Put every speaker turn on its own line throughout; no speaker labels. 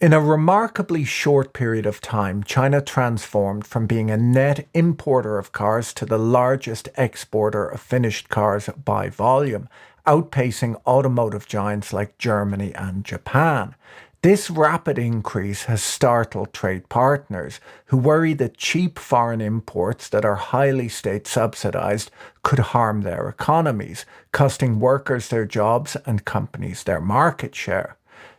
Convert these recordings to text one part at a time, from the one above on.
In a remarkably short period of time, China transformed from being a net importer of cars to the largest exporter of finished cars by volume, outpacing automotive giants like Germany and Japan. This rapid increase has startled trade partners who worry that cheap foreign imports that are highly state subsidized could harm their economies, costing workers their jobs and companies their market share.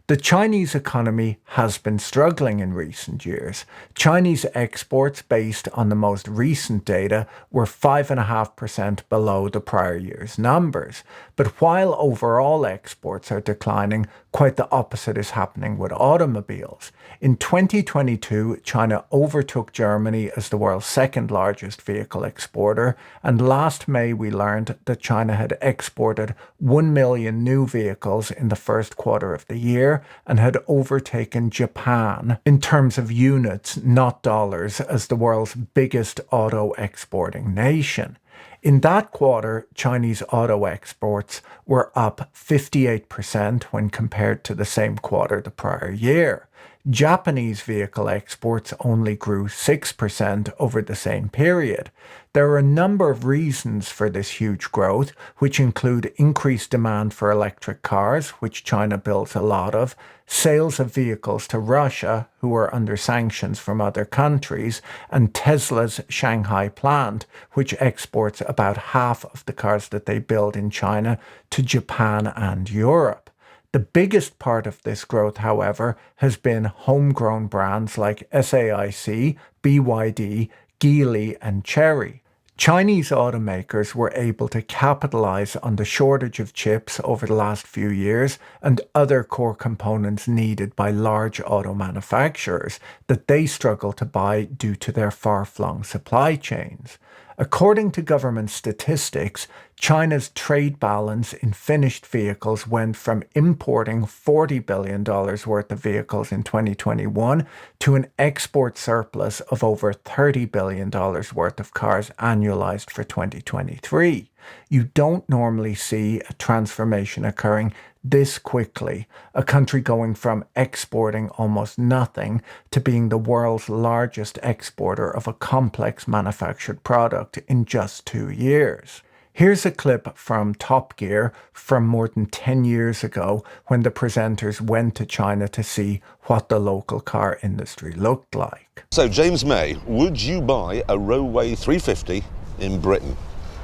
The Chinese economy has been struggling in recent years. Chinese exports, based on the most recent data, were 5.5% below the prior year's numbers. But while overall exports are declining, quite the opposite is happening with automobiles. In 2022, China overtook Germany as the world's second largest vehicle exporter, and last May we learned that China had exported 1 million new vehicles in the first quarter of the year and had overtaken Japan in terms of units, not dollars, as the world's biggest auto exporting nation. In that quarter, Chinese auto exports were up 58% when compared to the same quarter the prior year. Japanese vehicle exports only grew 6% over the same period. There are a number of reasons for this huge growth, which include increased demand for electric cars, which China builds a lot of, sales of vehicles to Russia, who are under sanctions from other countries, and Tesla's Shanghai plant, which exports about half of the cars that they build in China to Japan and Europe. The biggest part of this growth, however, has been homegrown brands like SAIC, BYD, Geely, and Chery. Chinese automakers were able to capitalize on the shortage of chips over the last few years and other core components needed by large auto manufacturers that they struggle to buy due to their far-flung supply chains. According to government statistics, China's trade balance in finished vehicles went from importing $40 billion worth of vehicles in 2021 to an export surplus of over $30 billion worth of cars annualized for 2023. You don't normally see a transformation occurring this quickly, a country going from exporting almost nothing to being the world's largest exporter of a complex manufactured product in just 2 years. Here's a clip from Top Gear from more than 10 years ago when the presenters went to China to see what the local car industry looked like.
So, James May, would you buy a Rowway 350 in Britain?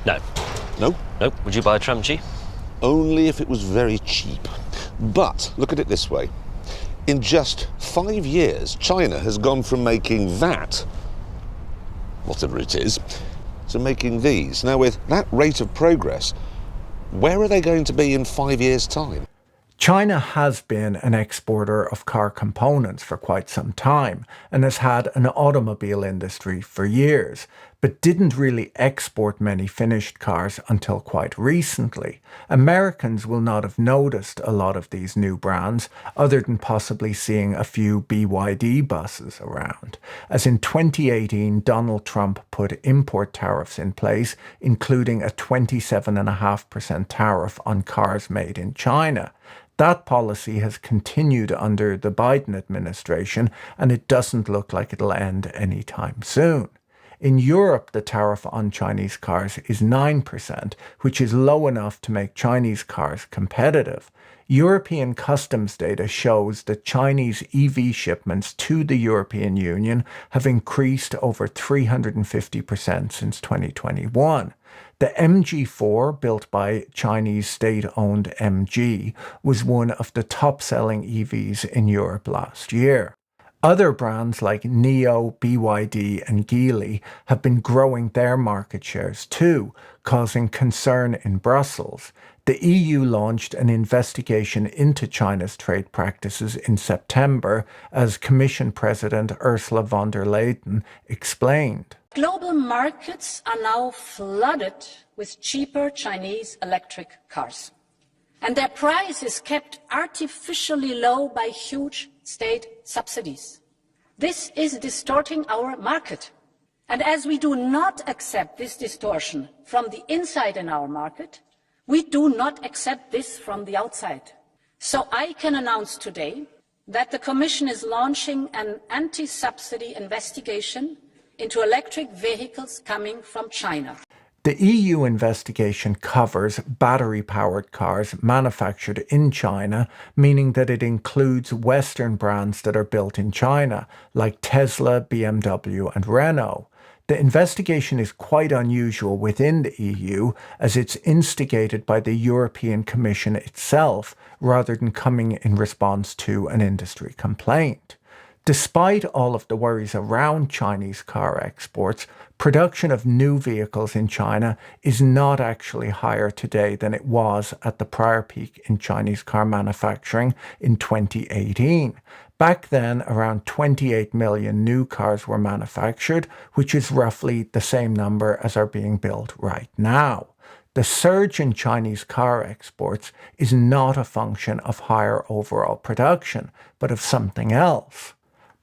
No.
No?
Nope. Would you buy a Tram G?
Only if it was very cheap. But look at it this way. In just 5 years, China has gone from making that, whatever it is, to making these. Now, with that rate of progress, where are they going to be in 5 years' time?
China has been an exporter of car components for quite some time and has had an automobile industry for years, but didn't really export many finished cars until quite recently. Americans will not have noticed a lot of these new brands, other than possibly seeing a few BYD buses around, as in 2018 Donald Trump put import tariffs in place, including a 27.5% tariff on cars made in China. That policy has continued under the Biden administration, and it doesn't look like it'll end anytime soon. In Europe, the tariff on Chinese cars is 9%, which is low enough to make Chinese cars competitive. European customs data shows that Chinese EV shipments to the European Union have increased over 350% since 2021. The MG4, built by Chinese state-owned MG, was one of the top-selling EVs in Europe last year. Other brands like NIO, BYD, and Geely have been growing their market shares too, causing concern in Brussels. The EU launched an investigation into China's trade practices in September, as Commission President Ursula von der Leyen explained.
Global markets are now flooded with cheaper Chinese electric cars, and their price is kept artificially low by huge state subsidies. This is distorting our market. And as we do not accept this distortion from the inside in our market, we do not accept this from the outside. So I can announce today that the Commission is launching an anti-subsidy investigation into electric vehicles coming from China.
The EU investigation covers battery-powered cars manufactured in China, meaning that it includes Western brands that are built in China, like Tesla, BMW, and Renault. The investigation is quite unusual within the EU, as it's instigated by the European Commission itself, rather than coming in response to an industry complaint. Despite all of the worries around Chinese car exports, production of new vehicles in China is not actually higher today than it was at the prior peak in Chinese car manufacturing in 2018. Back then, around 28 million new cars were manufactured, which is roughly the same number as are being built right now. The surge in Chinese car exports is not a function of higher overall production, but of something else.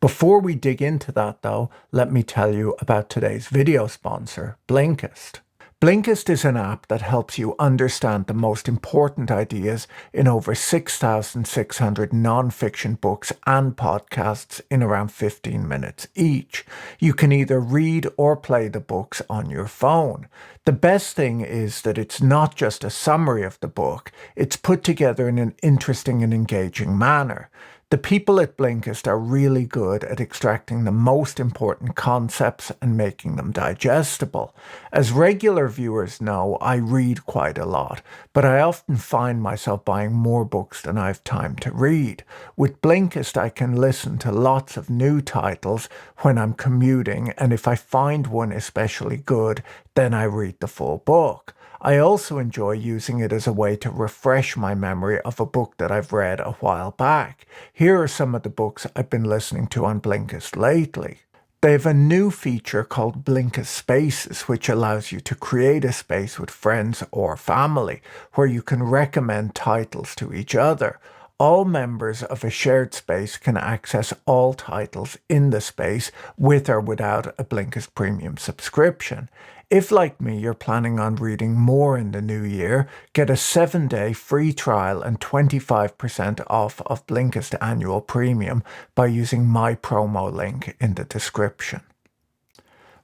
Before we dig into that though, let me tell you about today's video sponsor, Blinkist. Blinkist is an app that helps you understand the most important ideas in over 6,600 non-fiction books and podcasts in around 15 minutes each. You can either read or play the books on your phone. The best thing is that it's not just a summary of the book, it's put together in an interesting and engaging manner. The people at Blinkist are really good at extracting the most important concepts and making them digestible. As regular viewers know, I read quite a lot, but I often find myself buying more books than I have time to read. With Blinkist, I can listen to lots of new titles when I'm commuting, and if I find one especially good, then I read the full book. I also enjoy using it as a way to refresh my memory of a book that I've read a while back. Here are some of the books I've been listening to on Blinkist lately. They have a new feature called Blinkist Spaces, which allows you to create a space with friends or family, where you can recommend titles to each other. All members of a shared space can access all titles in the space with or without a Blinkist Premium subscription. If, like me, you're planning on reading more in the new year, get a 7-day free trial and 25% off of Blinkist Annual Premium by using my promo link in the description.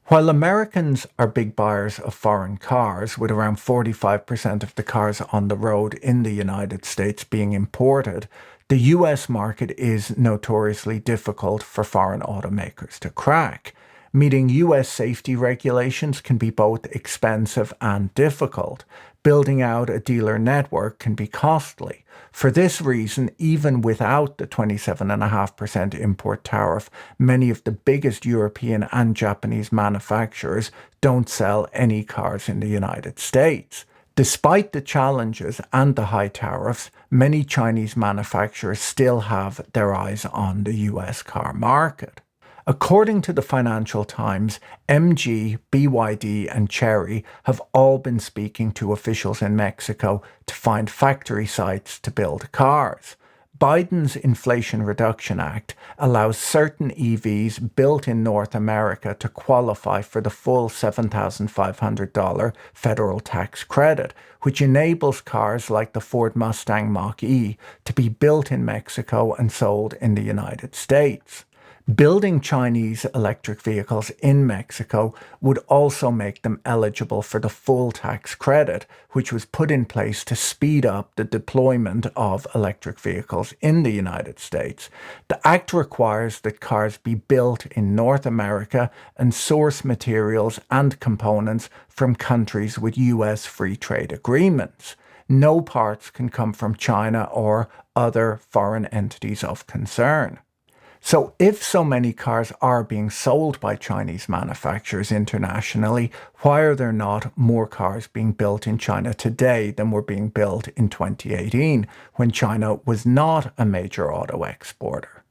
While Americans are big buyers of foreign cars, with around 45% of the cars on the road in the United States being imported, the US market is notoriously difficult for foreign automakers to crack. Meeting US safety regulations can be both expensive and difficult. Building out a dealer network can be costly. For this reason, even without the 27.5% import tariff, many of the biggest European and Japanese manufacturers don't sell any cars in the United States. Despite the challenges and the high tariffs, many Chinese manufacturers still have their eyes on the US car market. According to the Financial Times, MG, BYD and Chery have all been speaking to officials in Mexico to find factory sites to build cars. Biden's Inflation Reduction Act allows certain EVs built in North America to qualify for the full $7,500 federal tax credit, which enables cars like the Ford Mustang Mach-E to be built in Mexico and sold in the United States. Building Chinese electric vehicles in Mexico would also make them eligible for the full tax credit, which was put in place to speed up the deployment of electric vehicles in the United States. The act requires that cars be built in North America and source materials and components from countries with US free trade agreements. No parts can come from China or other foreign entities of concern. So if so many cars are being sold by Chinese manufacturers internationally, why are there not more cars being built in China today than were being built in 2018, when China was not a major auto exporter?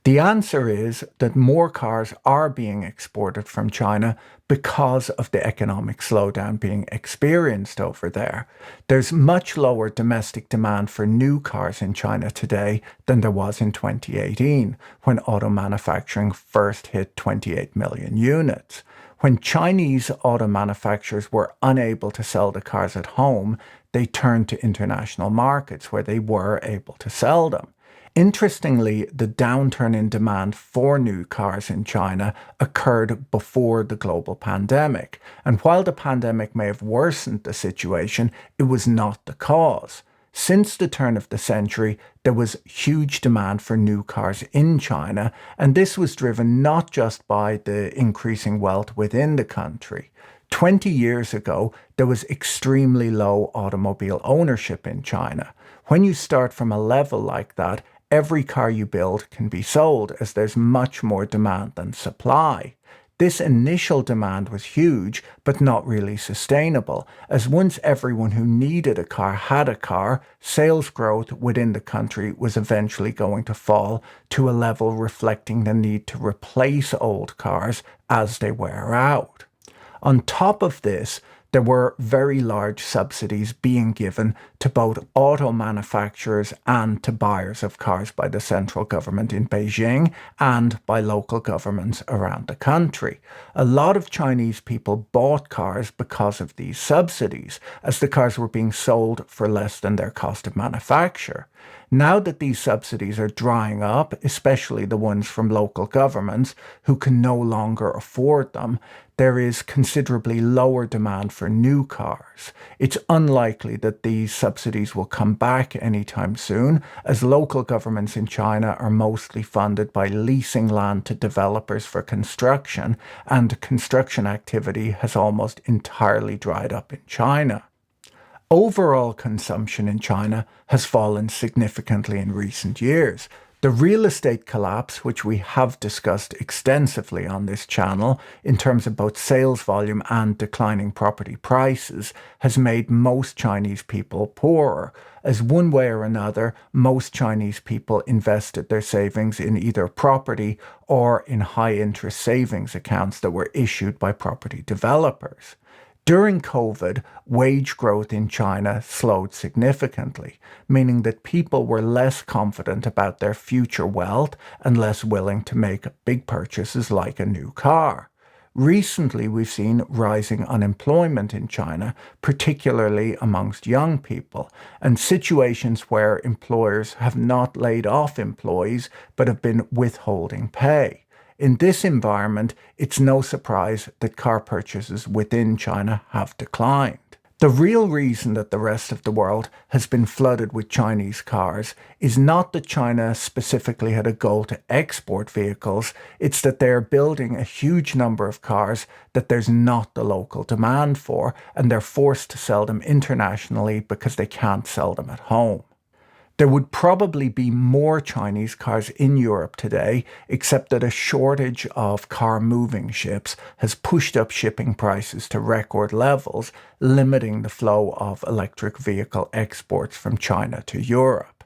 The answer is that more cars are being exported from China because of the economic slowdown being experienced over there. There's much lower domestic demand for new cars in China today than there was in 2018, when auto manufacturing first hit 28 million units. When Chinese auto manufacturers were unable to sell the cars at home, they turned to international markets where they were able to sell them. Interestingly, the downturn in demand for new cars in China occurred before the global pandemic. And while the pandemic may have worsened the situation, it was not the cause. Since the turn of the century, there was huge demand for new cars in China, and this was driven not just by the increasing wealth within the country. 20 years ago, there was extremely low automobile ownership in China. When you start from a level like that, every car you build can be sold as there's much more demand than supply. This initial demand was huge, but not really sustainable, as once everyone who needed a car had a car, sales growth within the country was eventually going to fall to a level reflecting the need to replace old cars as they wear out. On top of this, there were very large subsidies being given to both auto manufacturers and to buyers of cars by the central government in Beijing and by local governments around the country. A lot of Chinese people bought cars because of these subsidies, as the cars were being sold for less than their cost of manufacture. Now that these subsidies are drying up, especially the ones from local governments who can no longer afford them, there is considerably lower demand for new cars. It's unlikely that these subsidies will come back anytime soon, as local governments in China are mostly funded by leasing land to developers for construction, and construction activity has almost entirely dried up in China. Overall consumption in China has fallen significantly in recent years. The real estate collapse, which we have discussed extensively on this channel in terms of both sales volume and declining property prices, has made most Chinese people poorer, as one way or another, most Chinese people invested their savings in either property or in high-interest savings accounts that were issued by property developers. During COVID, wage growth in China slowed significantly, meaning that people were less confident about their future wealth and less willing to make big purchases like a new car. Recently, we've seen rising unemployment in China, particularly amongst young people, and situations where employers have not laid off employees but have been withholding pay. In this environment, it's no surprise that car purchases within China have declined. The real reason that the rest of the world has been flooded with Chinese cars is not that China specifically had a goal to export vehicles, it's that they're building a huge number of cars that there's not the local demand for, and they're forced to sell them internationally because they can't sell them at home. There would probably be more Chinese cars in Europe today, except that a shortage of car moving ships has pushed up shipping prices to record levels, limiting the flow of electric vehicle exports from China to Europe.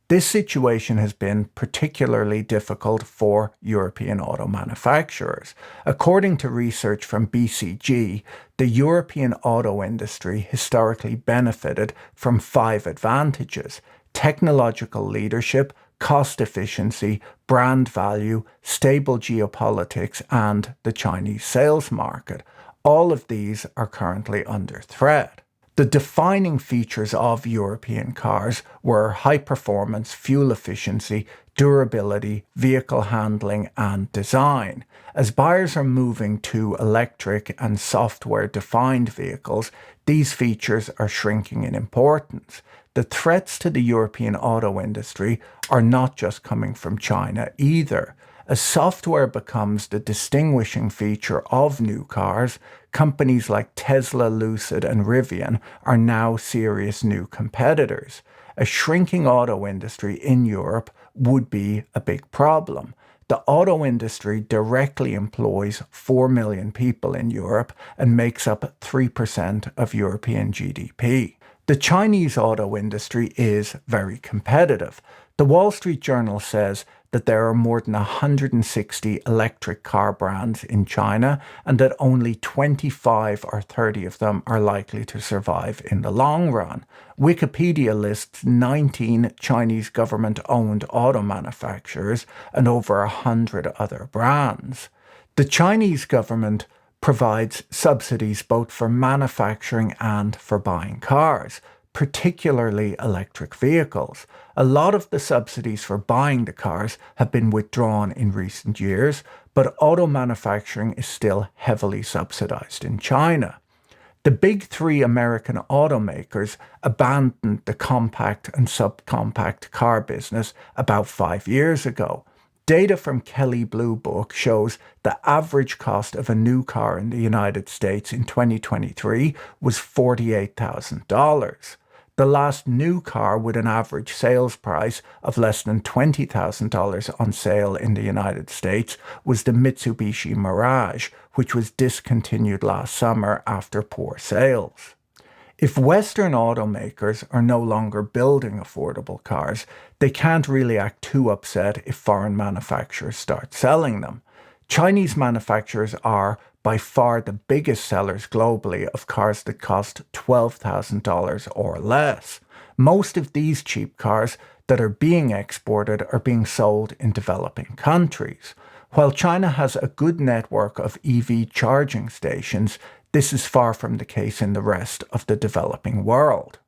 This situation has been particularly difficult for European auto manufacturers. According to research from BCG, the European auto industry historically benefited from 5 advantages: technological leadership, cost efficiency, brand value, stable geopolitics, and the Chinese sales market. All of these are currently under threat. The defining features of European cars were high performance, fuel efficiency, durability, vehicle handling, and design. As buyers are moving to electric and software-defined vehicles, these features are shrinking in importance. The threats to the European auto industry are not just coming from China either. As software becomes the distinguishing feature of new cars, companies like Tesla, Lucid, and Rivian are now serious new competitors. A shrinking auto industry in Europe would be a big problem. The auto industry directly employs 4 million people in Europe and makes up 3% of European GDP. The Chinese auto industry is very competitive. The Wall Street Journal says that there are more than 160 electric car brands in China and that only 25 or 30 of them are likely to survive in the long run. Wikipedia lists 19 Chinese government-owned auto manufacturers and over 100 other brands. The Chinese government provides subsidies both for manufacturing and for buying cars. particularly electric vehicles. A lot of the subsidies for buying the cars have been withdrawn in recent years, but auto manufacturing is still heavily subsidized in China. The big three American automakers abandoned the compact and subcompact car business about 5 years ago. Data from Kelley Blue Book shows the average cost of a new car in the United States in 2023 was $48,000. The last new car with an average sales price of less than $20,000 on sale in the United States was the Mitsubishi Mirage, which was discontinued last summer after poor sales. If Western automakers are no longer building affordable cars, they can't really act too upset if foreign manufacturers start selling them. Chinese manufacturers are by far the biggest sellers globally of cars that cost $12,000 or less. Most of these cheap cars that are being exported are being sold in developing countries. While China has a good network of EV charging stations, this is far from the case in the rest of the developing world.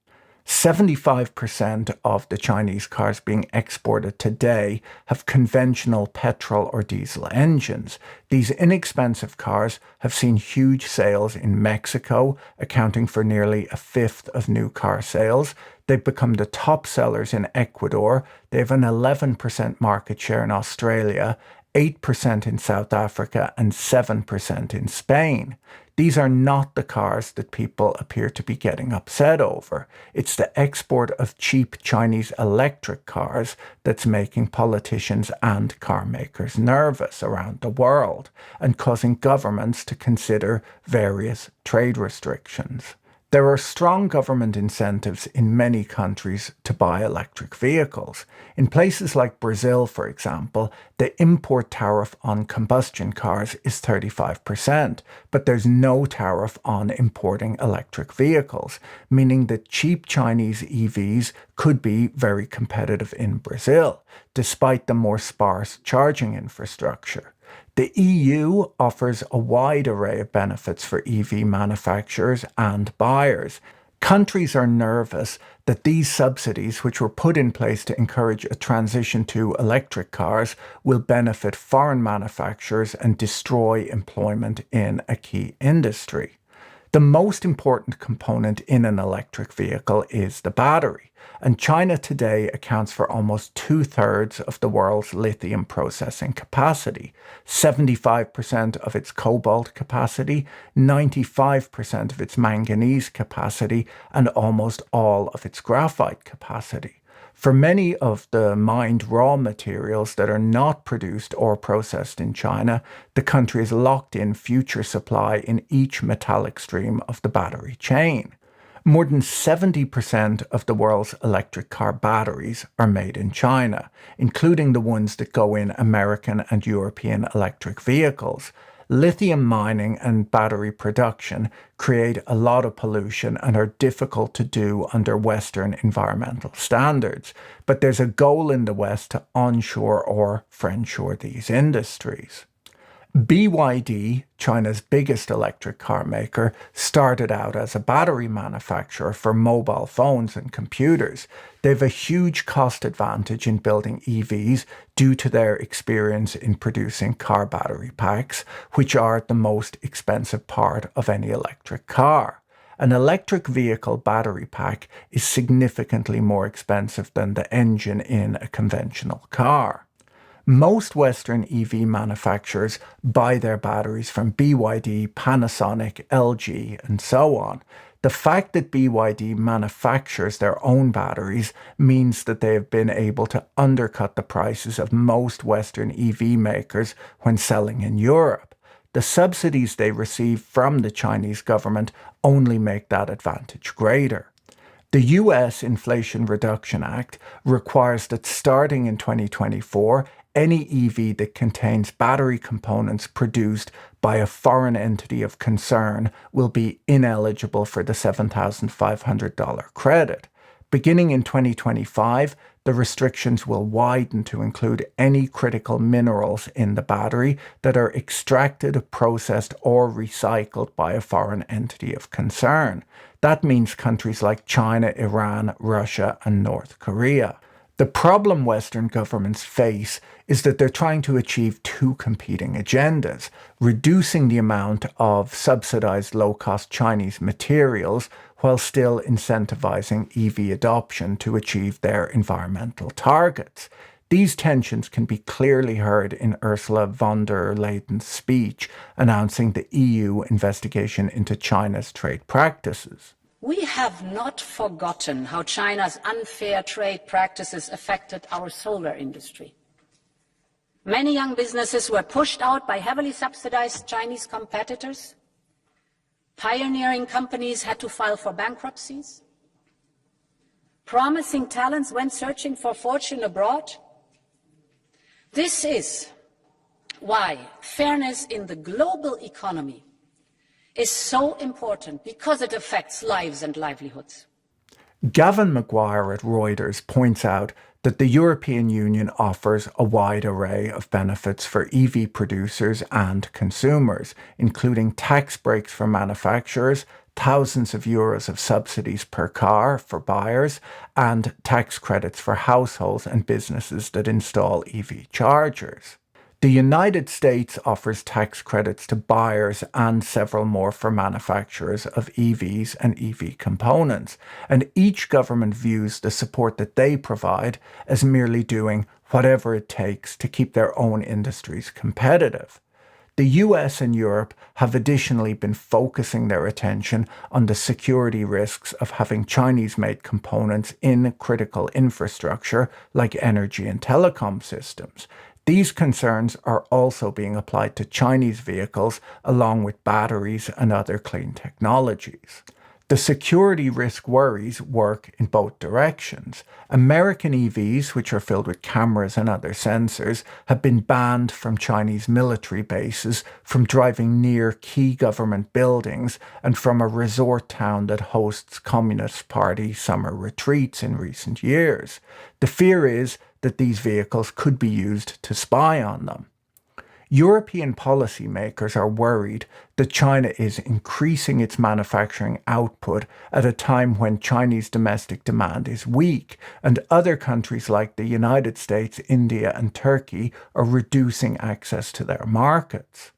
75% of the Chinese cars being exported today have conventional petrol or diesel engines. These inexpensive cars have seen huge sales in Mexico, accounting for nearly a fifth of new car sales. They've become the top sellers in Ecuador. They have an 11% market share in Australia, 8% in South Africa, and 7% in Spain. These are not the cars that people appear to be getting upset over. It's the export of cheap Chinese electric cars that's making politicians and car makers nervous around the world and causing governments to consider various trade restrictions. There are strong government incentives in many countries to buy electric vehicles. In places like Brazil, for example, the import tariff on combustion cars is 35%, but there's no tariff on importing electric vehicles, meaning that cheap Chinese EVs could be very competitive in Brazil, despite the more sparse charging infrastructure. The EU offers a wide array of benefits for EV manufacturers and buyers. Countries are nervous that these subsidies, which were put in place to encourage a transition to electric cars, will benefit foreign manufacturers and destroy employment in a key industry. The most important component in an electric vehicle is the battery, and China today accounts for almost 2/3 of the world's lithium processing capacity, 75% of its cobalt capacity, 95% of its manganese capacity, and almost all of its graphite capacity. For many of the mined raw materials that are not produced or processed in China, the country has locked in future supply in each metallic stream of the battery chain. More than 70% of the world's electric car batteries are made in China, including the ones that go in American and European electric vehicles. Lithium mining and battery production create a lot of pollution and are difficult to do under Western environmental standards, but there's a goal in the West to onshore or friendshore these industries. BYD, China's biggest electric car maker, started out as a battery manufacturer for mobile phones and computers. They have a huge cost advantage in building EVs due to their experience in producing car battery packs, which are the most expensive part of any electric car. An electric vehicle battery pack is significantly more expensive than the engine in a conventional car. Most Western EV manufacturers buy their batteries from BYD, Panasonic, LG, and so on. The fact that BYD manufactures their own batteries means that they have been able to undercut the prices of most Western EV makers when selling in Europe. The subsidies they receive from the Chinese government only make that advantage greater. The US Inflation Reduction Act requires that starting in 2024, any EV that contains battery components produced by a foreign entity of concern will be ineligible for the $7,500 credit. Beginning in 2025, the restrictions will widen to include any critical minerals in the battery that are extracted, processed, or recycled by a foreign entity of concern. That means countries like China, Iran, Russia, and North Korea. The problem Western governments face is that they're trying to achieve two competing agendas: reducing the amount of subsidized low-cost Chinese materials while still incentivizing EV adoption to achieve their environmental targets. These tensions can be clearly heard in Ursula von der Leyen's speech announcing the EU investigation into China's trade practices.
We have not forgotten how China's unfair trade practices affected our solar industry. Many young businesses were pushed out by heavily subsidized Chinese competitors. Pioneering companies had to file for bankruptcies. Promising talents went searching for fortune abroad. This is why fairness in the global economy is so important, because it affects lives and livelihoods.
Gavin Maguire at Reuters points out that the European Union offers a wide array of benefits for EV producers and consumers, including tax breaks for manufacturers, thousands of euros of subsidies per car for buyers, and tax credits for households and businesses that install EV chargers. The United States offers tax credits to buyers and several more for manufacturers of EVs and EV components, and each government views the support that they provide as merely doing whatever it takes to keep their own industries competitive. The US and Europe have additionally been focusing their attention on the security risks of having Chinese-made components in critical infrastructure like energy and telecom systems. These concerns are also being applied to Chinese vehicles along with batteries and other clean technologies. The security risk worries work in both directions. American EVs, which are filled with cameras and other sensors, have been banned from Chinese military bases, from driving near key government buildings, and from a resort town that hosts Communist Party summer retreats in recent years. The fear is that these vehicles could be used to spy on them. European policymakers are worried that China is increasing its manufacturing output at a time when Chinese domestic demand is weak, and other countries like the United States, India, and Turkey are reducing access to their markets.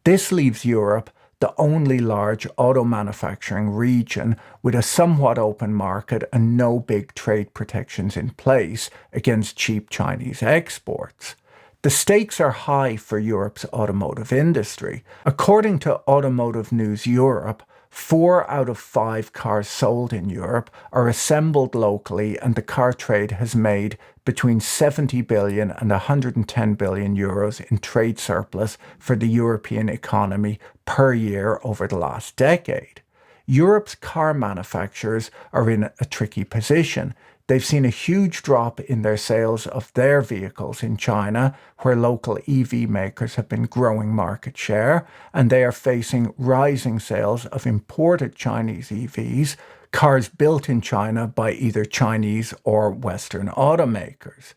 This leaves Europe the only large auto manufacturing region with a somewhat open market and no big trade protections in place against cheap Chinese exports. The stakes are high for Europe's automotive industry. According to Automotive News Europe, 4 out of 5 cars sold in Europe are assembled locally, and the car trade has made between 70 billion and 110 billion euros in trade surplus for the European economy per year over the last decade. Europe's car manufacturers are in a tricky position. They've seen a huge drop in their sales of their vehicles in China, where local EV makers have been growing market share, and they are facing rising sales of imported Chinese EVs, cars built in China by either Chinese or Western automakers.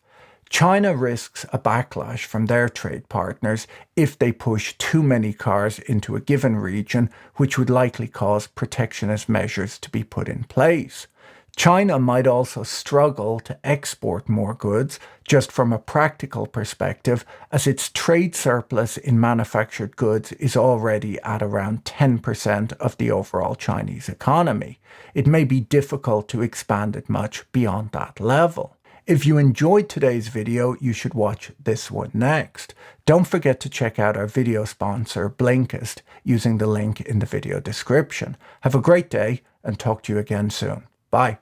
China risks a backlash from their trade partners if they push too many cars into a given region, which would likely cause protectionist measures to be put in place. China might also struggle to export more goods just from a practical perspective, as its trade surplus in manufactured goods is already at around 10% of the overall Chinese economy. It may be difficult to expand it much beyond that level. If you enjoyed today's video, you should watch this one next. Don't forget to check out our video sponsor, Blinkist, using the link in the video description. Have a great day and talk to you again soon. Bye.